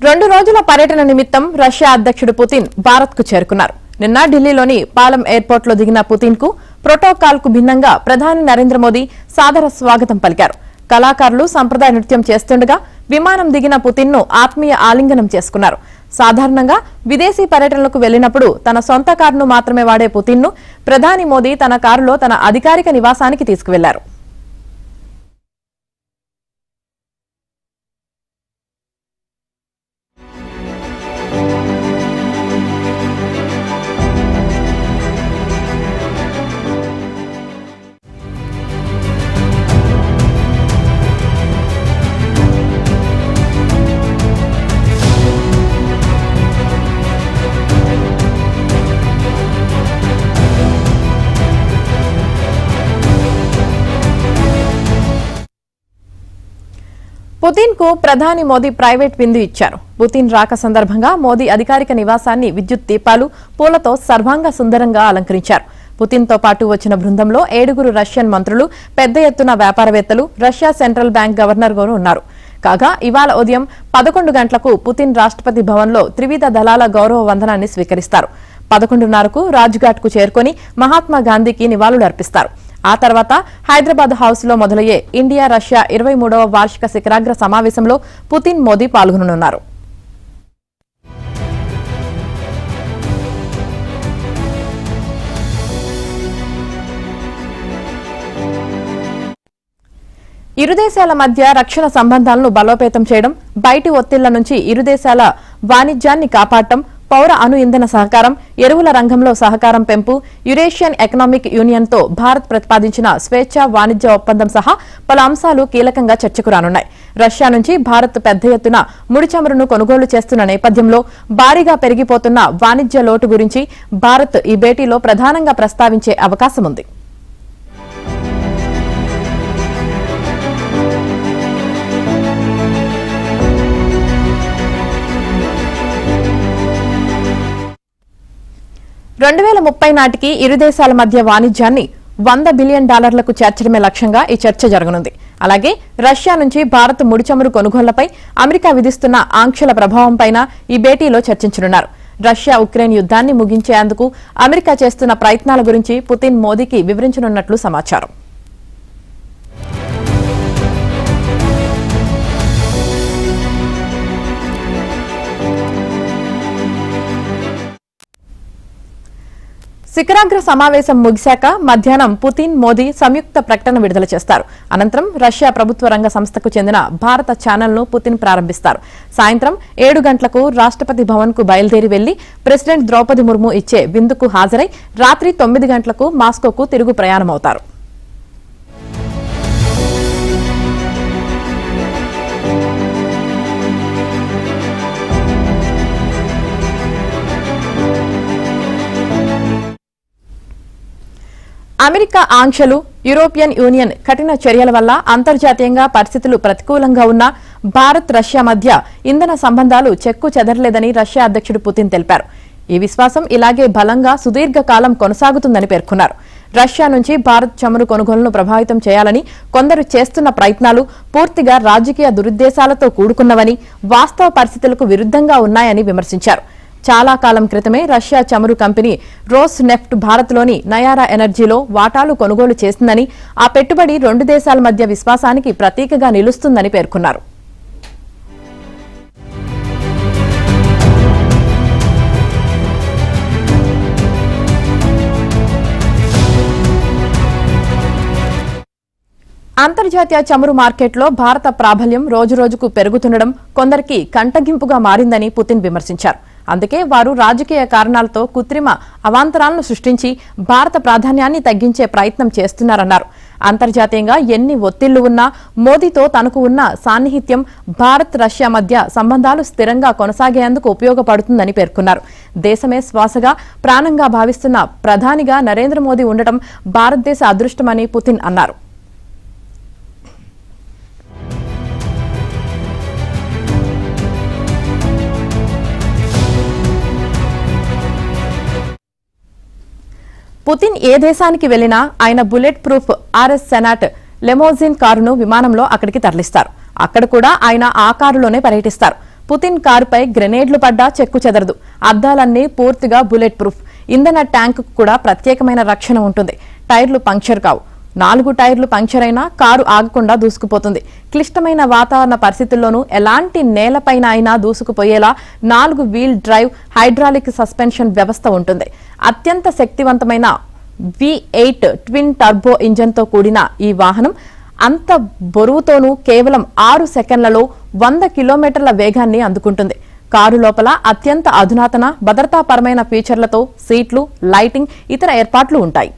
2 రోజుల పర్యటన నిమిత్తం రష్యా అధ్యక్షుడు పుతిన్ భారత్ కు చేరుకున్నారు. నిన్న ఢిల్లీలోని పాలం ఎయిర్పోర్ట్ లో దిగిన పుతిన్ కు ప్రోటోకాల్ కు భిన్నంగా ప్రధాని నరేంద్ర మోదీ సాదర స్వాగతం పలికారు. కళాకారులు సంప్రదాయ నృత్యం చేస్తుండగా విమానం దిగిన పుతిన్ ను ఆత్మీయ ఆలింగనం చేసుకున్నారు. సాధారణంగా విదేశీ పర్యటనలకు వెళ్లినప్పుడు తన సొంత కారును మాత్రమే వాడే పుతిన్ ను ప్రధాని మోదీ తన కారులో తన అధికారిక నివాసానికి తీసుకువెళ్లారు. పుతిన్ కు ప్రధాని మోదీ ప్రైవేట్ విందు ఇచ్చారు. పుతిన్ రాక సందర్భంగా మోదీ అధికారిక నివాసాన్ని విద్యుత్ దీపాలు, పూలతో సర్వాంగ సుందరంగా అలంకరించారు. పుతిన్ తో పాటు వచ్చిన బృందంలో 7 రష్యన్ మంత్రులు, పెద్ద ఎత్తున వ్యాపారవేత్తలు, రష్యా సెంట్రల్ బ్యాంక్ గవర్నర్ గారు ఉన్నారు. కాగా ఇవాళ ఉదయం 11 గంటలకు పుతిన్ రాష్ట్రపతి భవన్ లో త్రివిధ దళాల గౌరవ వందనాన్ని స్వీకరిస్తారు. 11:30కు రాజ్ఘాట్ కు చేరుకుని మహాత్మా గాంధీకి నివాళులు అర్పిస్తారు. ఆ తర్వాత హైదరాబాద్ హౌస్ లో మొదలయ్యే ఇండియా రష్యా 23వ వార్షిక శిఖరాగ్ర సమావేశంలో పుతిన్ మోదీ పాల్గొననున్నారు. ఇరు దేశాల మధ్య రక్షణ సంబంధాలను బలోపేతం చేయడం, బయటి ఒత్తిళ్ల నుంచి ఇరు దేశాల వాణిజ్యాన్ని కాపాడటం, పౌర అణు ఇంధన సహకారం, ఎరువుల రంగంలో సహకారం పెంపు, యురేషియన్ ఎకనామిక్ యూనియన్ తో భారత్ ప్రతిపాదించిన స్వేచ్ఛా వాణిజ్య ఒప్పందం సహా పలు అంశాలు కీలకంగా చర్చకు రానున్నాయి. రష్యా నుంచి భారత్ పెద్ద ఎత్తున ముడి చమురును కొనుగోలు చేస్తున్న నేపథ్యంలో భారీగా పెరిగిపోతున్న వాణిజ్య లోటు గురించి భారత్ ఈ భేటీలో ప్రధానంగా ప్రస్తావించే అవకాశం ఉంది. నాటికి ఇరు దేశాల మధ్య వాణిజ్యాన్ని $100 బిలియన్ చేర్చడమే లక్ష్యంగా ఈ చర్చ జరగనుంది. అలాగే రష్యా నుంచి భారత్ ముడి చమురు కొనుగోళ్లపై అమెరికా విధిస్తున్న ఆంక్షల ప్రభావంపైన ఈ భేటీలో చర్చించనున్నారు. రష్యా ఉక్రెయిన్ యుద్ధాన్ని ముగించేందుకు అమెరికా చేస్తున్న ప్రయత్నాల గురించి పుతిన్ మోదీకి వివరించనున్నట్లు సమాచారం. శిఖరాగ్ర సమావేశం ముగిశాక మధ్యాహ్నం పుతిన్, మోదీ సంయుక్త ప్రకటన విడుదల చేస్తారు. అనంతరం రష్యా ప్రభుత్వ రంగ సంస్థకు చెందిన భారత ఛానల్ ను పుతిన్ ప్రారంభిస్తారు. సాయంత్రం 7 గంటలకు రాష్ట్రపతి భవన్ కు బయలుదేరి వెళ్లి ప్రెసిడెంట్ ద్రౌపది ముర్ము ఇచ్చే విందుకు హాజరై రాత్రి 9 గంటలకు మాస్కోకు తిరుగు ప్రయాణమవుతారు. అమెరికా ఆంక్షలు, యూరోపియన్ యూనియన్ కఠిన చర్యల వల్ల అంతర్జాతీయంగా పరిస్థితులు ప్రతికూలంగా ఉన్న భారత్, రష్యా మధ్య ఇంధన సంబంధాలు చెక్కు చెదరలేదని రష్యా అధ్యక్షుడు పుతిన్ తెలిపారు. ఈ విశ్వాసం ఇలాగే బలంగా సుదీర్ఘకాలం కొనసాగుతుందని పేర్కొన్నారు. రష్యా నుంచి భారత్ చమురు కొనుగోలును ప్రభావితం చేయాలని కొందరు చేస్తున్న ప్రయత్నాలు పూర్తిగా రాజకీయ దురుద్దేశాలతో కూడుకున్నవని, వాస్తవ పరిస్థితులకు విరుద్ధంగా ఉన్నాయని విమర్శించారు. చాలా కాలం క్రితమే రష్యా చమురు కంపెనీ రోస్ నెఫ్ట్ భారత్లోని నయారా ఎనర్జీలో వాటాలు కొనుగోలు చేసిందని, ఆ పెట్టుబడి 2 దేశాల మధ్య విశ్వాసానికి ప్రతీకగా నిలుస్తుందని పేర్కొన్నారు. అంతర్జాతీయ చమురు మార్కెట్లో భారత ప్రాబల్యం రోజురోజుకు పెరుగుతుండడం కొందరికి కంటగింపుగా మారిందని పుతిన్ విమర్శించారు. అందుకే వారు రాజకీయ కారణాలతో కృత్రిమ అవాంతరాలను సృష్టించి భారత ప్రాధాన్యాన్ని తగ్గించే ప్రయత్నం చేస్తున్నారన్నారు. అంతర్జాతీయంగా ఎన్ని ఒత్తిళ్లు ఉన్నా మోదీతో తనకు ఉన్న సాన్నిహిత్యం భారత్, రష్యా మధ్య సంబంధాలు స్థిరంగా కొనసాగేందుకు ఉపయోగపడుతుందని పేర్కొన్నారు. దేశమే శ్వాసగా, ప్రాణంగా భావిస్తున్న ప్రధానిగా నరేంద్ర మోదీ ఉండటం భారతదేశ అదృష్టమని పుతిన్ అన్నారు. పుతిన్ ఏ దేశానికి వెళ్లినా ఆయన బుల్లెట్ ప్రూఫ్ RS సెనాట్ లెమోజిన్ కారును విమానంలో అక్కడికి తరలిస్తారు. అక్కడ కూడా ఆయన ఆ కారులోనే పర్యటిస్తారు. పుతిన్ కారుపై గ్రెనేడ్లు పడ్డా చెక్కు చెదరదు. అద్దాలన్నీ పూర్తిగా బుల్లెట్ ప్రూఫ్. ఇంధన ట్యాంకు కూడా ప్రత్యేకమైన రక్షణ ఉంటుంది. టైర్లు పంక్చర్ కావు. 4 టైర్లు పంక్చర్ అయినా కారు ఆగకుండా దూసుకుపోతుంది. క్లిష్టమైన వాతావరణ పరిస్థితుల్లోనూ ఎలాంటి నేలపైన అయినా దూసుకుపోయేలా 4 వీల్ డ్రైవ్ హైడ్రాలిక్ సస్పెన్షన్ వ్యవస్థ ఉంటుంది. అత్యంత శక్తివంతమైన V8 ట్విన్ టర్బో ఇంజన్తో కూడిన ఈ వాహనం అంత బరువుతోనూ కేవలం 6 సెకండ్లలో 100 కిలోమీటర్ల వేగాన్ని అందుకుంటుంది. కారు లోపల అత్యంత అధునాతన భద్రతాపరమైన ఫీచర్లతో సీట్లు, లైటింగ్, ఇతర ఏర్పాట్లు ఉంటాయి.